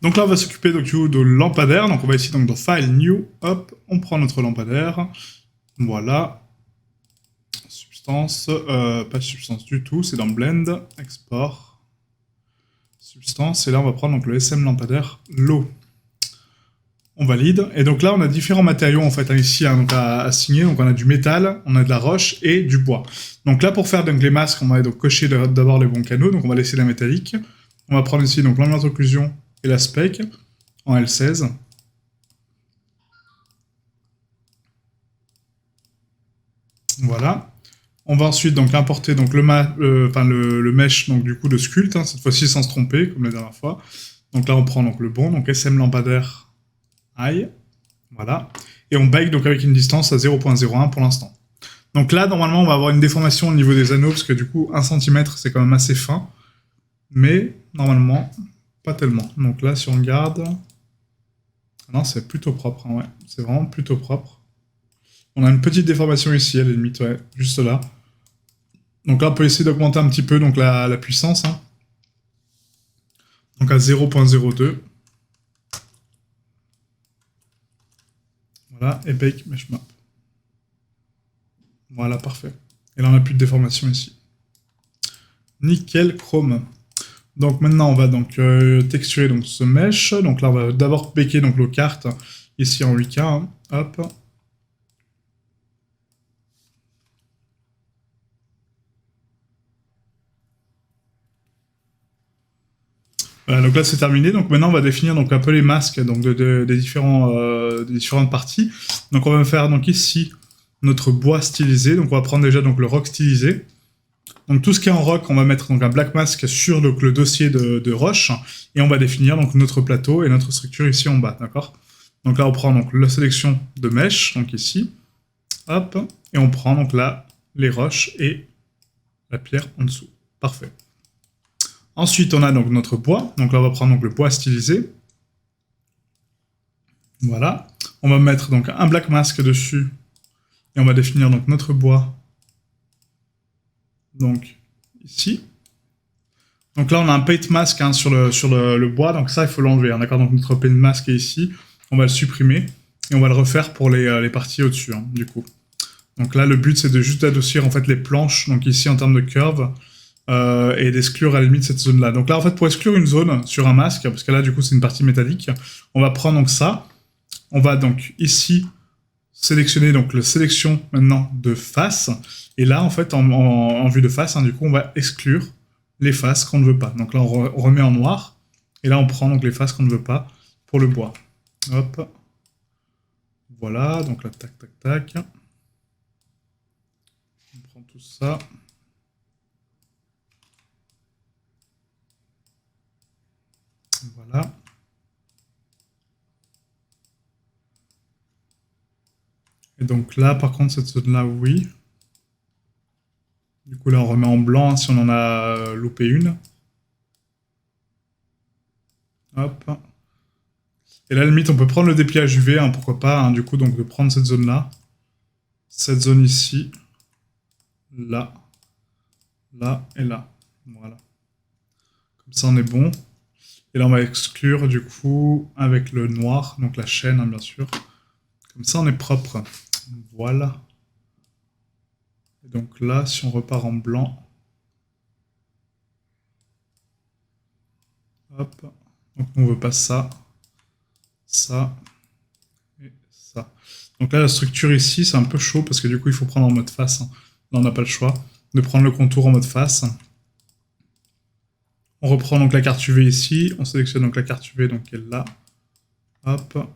Donc là, on va s'occuper donc, de lampadaire. Donc on va ici donc, dans File, New, hop, on prend notre lampadaire. Voilà. Substance, pas de substance du tout, c'est dans Blend, Export, Substance, et là on va prendre donc, le SM lampadaire, l'eau. On valide, et donc là on a différents matériaux en fait ici hein, donc à signer, donc on a du métal, on a de la roche et du bois. Donc là pour faire donc, les masques, on va donc cocher d'abord les bons canaux, donc on va laisser la métallique. On va prendre ici donc l'ambiance d'occlusion et la spec en L16. Voilà. On va ensuite donc importer donc, le mesh donc, du coup de Sculpt, hein, cette fois-ci sans se tromper, comme la dernière fois. Donc là on prend donc, le bon, donc SM lampadaire I, voilà. Et on bake donc avec une distance à 0.01 pour l'instant. Donc là normalement on va avoir une déformation au niveau des anneaux, parce que du coup 1 cm c'est quand même assez fin. Mais normalement pas tellement. Donc là si on regarde... Non c'est plutôt propre, hein, ouais. C'est vraiment plutôt propre. On a une petite déformation ici à la limite, ouais, juste là. Donc là, on peut essayer d'augmenter un petit peu donc la puissance. Hein. Donc à 0.02. Voilà, et bake mesh map. Voilà, parfait. Et là, on n'a plus de déformation ici. Nickel chrome. Donc maintenant, on va donc texturer donc, ce mesh. Donc là, on va d'abord baker donc, nos cartes ici en 8K. Hein. Hop. Voilà, donc là c'est terminé. Donc maintenant on va définir donc un peu les masques donc des différentes parties. Donc on va faire donc ici notre bois stylisé. Donc on va prendre déjà donc le rock stylisé. Donc tout ce qui est en rock, on va mettre donc un black mask sur donc, le dossier de roche et on va définir donc notre plateau et notre structure ici en bas, d'accord. Donc là on prend donc la sélection de mesh donc ici, hop, et on prend donc là les roches et la pierre en dessous. Parfait. Ensuite, on a donc notre bois. Donc là, on va prendre donc, le bois stylisé. Voilà. On va mettre donc un black mask dessus. Et on va définir donc notre bois. Donc ici. Donc là, on a un paint mask hein, sur le bois. Donc ça, il faut l'enlever. Hein, d'accord. Donc notre paint mask est ici. On va le supprimer. Et on va le refaire pour les parties au-dessus, hein, du coup. Donc là, le but, c'est de juste adoucir en fait, les planches. Donc ici, en termes de curve. Et d'exclure à la limite cette zone-là. Donc là, en fait, pour exclure une zone sur un masque, parce que là, du coup, c'est une partie métallique, on va prendre donc ça. On va donc ici sélectionner donc le sélection maintenant de face. Et là, en fait, en vue de face, hein, du coup, on va exclure les faces qu'on ne veut pas. Donc là, on remet en noir. Et là, on prend donc les faces qu'on ne veut pas pour le bois. Hop. Voilà, donc là, tac, tac, tac. On prend tout ça. Voilà. Et donc là, par contre, cette zone-là, oui. Du coup, là, on remet en blanc hein, si on en a loupé une. Hop. Et là, à la limite, on peut prendre le dépliage UV, hein, pourquoi pas, hein, du coup, donc de prendre cette zone-là. Cette zone ici. Là. Là et là. Voilà. Comme ça, on est bon. Et là, on va exclure, du coup, avec le noir, donc la chaîne, hein, bien sûr. Comme ça, on est propre. Voilà. Et donc là, si on repart en blanc... Hop. Donc, on veut pas ça. Ça. Et ça. Donc là, la structure ici, c'est un peu chaud, parce que du coup, il faut prendre en mode face. Hein. Là, on n'a pas le choix de prendre le contour en mode face. On reprend donc la carte UV ici, on sélectionne donc la carte UV donc qui est là. Hop.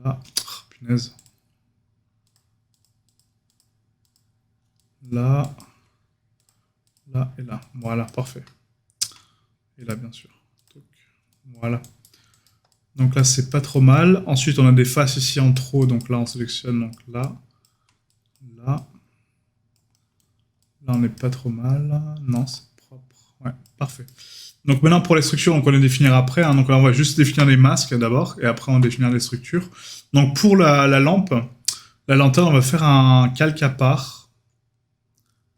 Là. Oh, punaise. Là. Là et là. Voilà, parfait. Et là, bien sûr. Voilà. Donc là, c'est pas trop mal. Ensuite, on a des faces ici en trop, donc là, on sélectionne donc là. Là. Là, on n'est pas trop mal. Non, c'est propre. Ouais, parfait. Donc maintenant, pour les structures, donc on les définira après. Hein. Donc là, on va juste définir les masques d'abord, et après, on va définir les structures. Donc pour la lampe, la lanterne, on va faire un calque à part.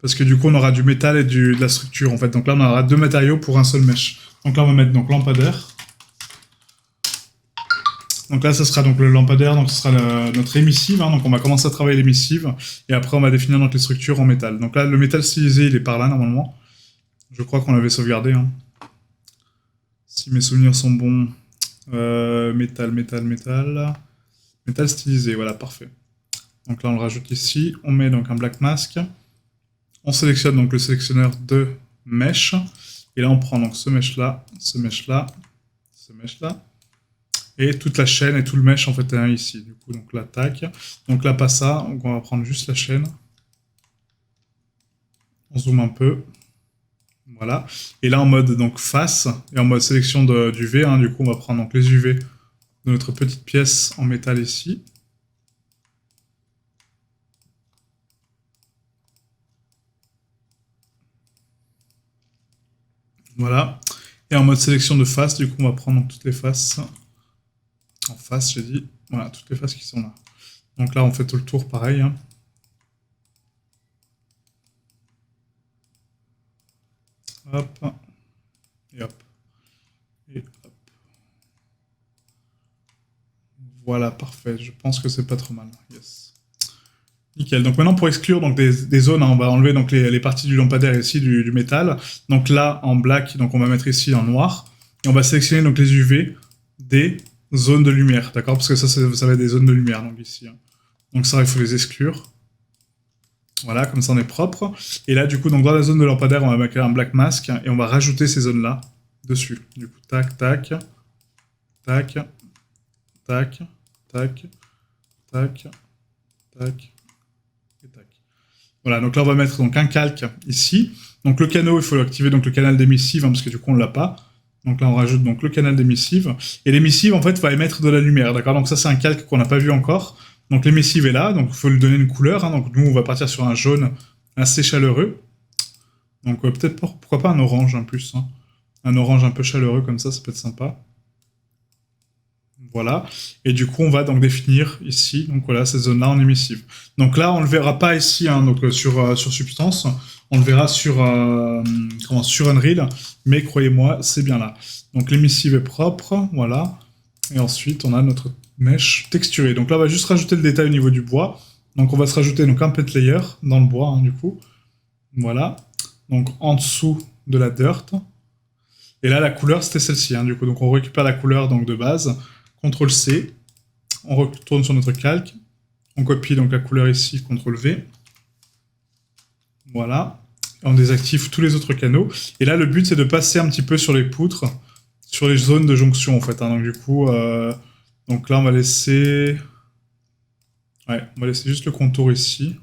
parce que du coup on aura du métal et de la structure en fait. Donc là on aura 2 matériaux pour un seul mesh. Donc là on va mettre donc lampadaire. Donc là, ce sera donc le lampadaire, donc ce sera notre émissive. Hein, donc on va commencer à travailler l'émissive. Et après, on va définir donc les structures en métal. Donc là, le métal stylisé, il est par là, normalement. Je crois qu'on l'avait sauvegardé. Hein. Si mes souvenirs sont bons. Métal. Métal stylisé, voilà, parfait. Donc là, on le rajoute ici. On met donc un black mask. On sélectionne donc le sélectionneur de mesh. Et là, on prend donc ce mesh-là, ce mesh-là, ce mesh-là. Et toute la chaîne et tout le mesh en fait est ici. Du coup, donc là, tac. Donc là, pas ça. Donc on va prendre juste la chaîne. On zoome un peu. Voilà. Et là, en mode donc face et en mode sélection d'UV, hein, du coup, on va prendre donc les UV de notre petite pièce en métal ici. Voilà. Et en mode sélection de face, du coup, on va prendre donc toutes les faces. En face, j'ai dit. Voilà, toutes les faces qui sont là. Donc là, on fait tout le tour pareil. Hein. Hop. Et hop. Et hop. Voilà, parfait. Je pense que c'est pas trop mal. Yes. Nickel. Donc maintenant, pour exclure donc, des zones, hein, on va enlever donc, les parties du lampadaire ici, du métal. Donc là, en black, donc on va mettre ici en noir. Et on va sélectionner donc, les UV des zones de lumière. D'accord? Parce que ça va être des zones de lumière, donc ici. Hein. Donc ça, il faut les exclure. Voilà, comme ça on est propre. Et là, du coup, donc, dans la zone de lampadaire, on va mettre un black mask et on va rajouter ces zones-là dessus. Du coup, tac, tac, tac, tac, tac, tac, tac, et tac. Voilà, donc là, on va mettre donc, un calque ici. Donc le canot, il faut activer donc, le canal d'émissive, hein, parce que du coup, on ne l'a pas. Donc là, on rajoute donc, le canal d'émissive. Et l'émissive, en fait, va émettre de la lumière, d'accord? Donc ça, c'est un calque qu'on n'a pas vu encore. Donc l'émissive est là, donc il faut lui donner une couleur. Hein, donc nous, on va partir sur un jaune assez chaleureux. Donc peut-être pourquoi pas un orange en plus. Hein. Un orange un peu chaleureux comme ça peut être sympa. Voilà. Et du coup, on va donc définir ici, donc voilà, cette zone-là en émissive. Donc là, on le verra pas ici, hein, donc sur Substance. On le verra sur Unreal, mais croyez-moi, c'est bien là. Donc l'émissive est propre, voilà. Et ensuite, on a notre mesh texturée. Donc là, on va juste rajouter le détail au niveau du bois. Donc on va se rajouter donc un pet layer dans le bois, hein, du coup. Voilà. Donc en dessous de la dirt. Et là, la couleur, c'était celle-ci, hein, du coup. Donc on récupère la couleur donc, de base. CTRL-C. On retourne sur notre calque. On copie donc la couleur ici, CTRL-V. Voilà. Et on désactive tous les autres canaux. Et là, le but, c'est de passer un petit peu sur les poutres, sur les zones de jonction, en fait. Hein. Donc du coup, donc là, on va laisser... Ouais, on va laisser juste le contour ici.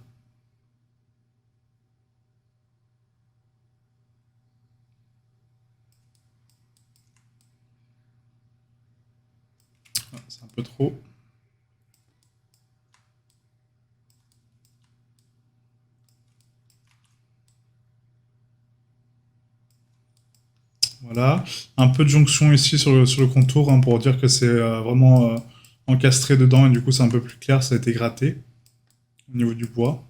Ah, c'est un peu trop. Voilà. Un peu de jonction ici sur le contour, hein, pour dire que c'est vraiment encastré dedans, et du coup, c'est un peu plus clair, ça a été gratté au niveau du bois.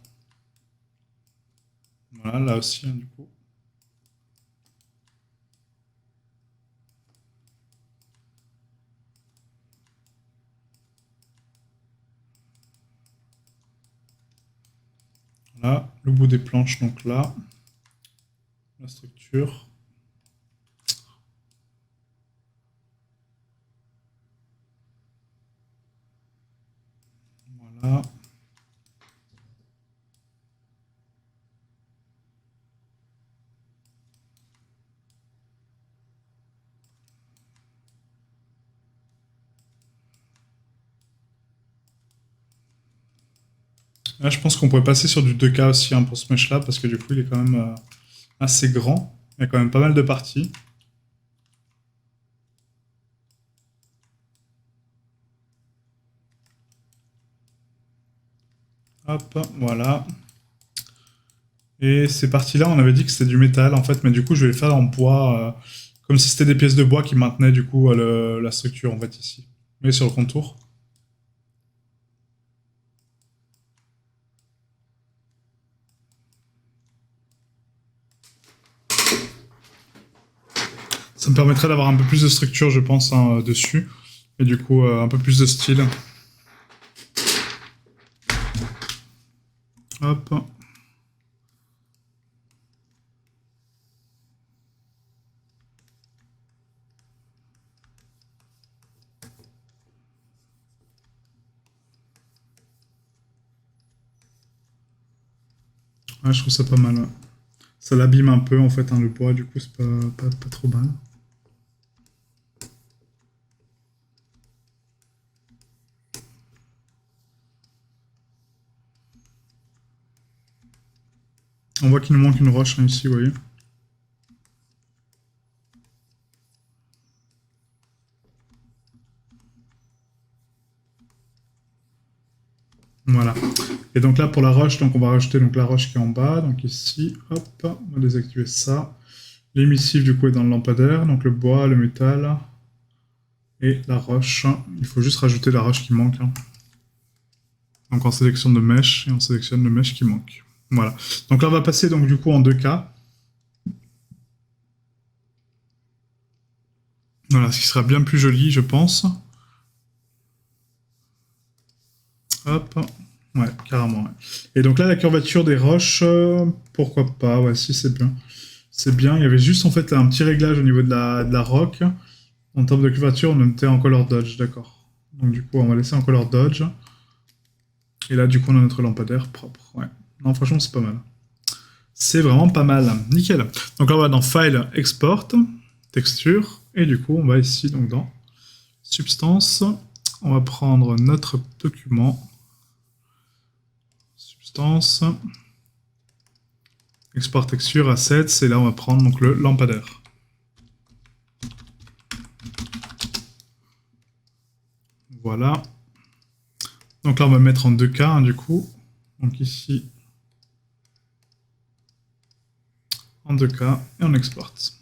Voilà, là aussi, hein, du coup. Voilà, le bout des planches, donc là. La structure. Voilà. Là, je pense qu'on pourrait passer sur du 2K aussi, hein, pour ce mesh-là, parce que du coup, il est quand même assez grand. Il y a quand même pas mal de parties. Hop, voilà. Et ces parties-là, on avait dit que c'était du métal, en fait, mais du coup, je vais les faire en bois, comme si c'était des pièces de bois qui maintenaient, du coup, la structure, en fait, ici. Mais sur le contour. Ça me permettrait d'avoir un peu plus de structure, je pense, hein, dessus. Et du coup, un peu plus de style. Hop. Ouais, je trouve ça pas mal. Ouais. Ça l'abîme un peu, en fait, hein, le bois, du coup, c'est pas trop mal. On voit qu'il nous manque une roche, hein, ici, vous voyez. Voilà. Et donc là, pour la roche, donc on va rajouter donc la roche qui est en bas. Donc ici, hop, on va désactiver ça. L'émissif, du coup, est dans le lampadaire. Donc le bois, le métal et la roche. Il faut juste rajouter la roche qui manque. Hein. Donc on sélectionne de mèche et on sélectionne le mèche qui manque. Voilà. Donc là, on va passer donc du coup en 2K. Voilà, ce qui sera bien plus joli, je pense. Hop. Ouais, carrément. Ouais. Et donc là, la curvature des roches, pourquoi pas. Ouais, si, c'est bien. C'est bien. Il y avait juste en fait un petit réglage au niveau de la roque. En termes de curvature, on mettait en color dodge, d'accord. Donc du coup, on va laisser en color dodge. Et là, du coup, on a notre lampadaire propre. Ouais. Non, franchement, c'est pas mal. C'est vraiment pas mal. Nickel. Donc là, on va dans File, Export, Texture. Et du coup, on va ici donc dans Substance. On va prendre notre document. Substance. Export texture, Assets. Et là, on va prendre donc le lampadaire. Voilà. Donc là, on va mettre en 2K, hein, du coup. Donc ici, en 2K, et on exporte.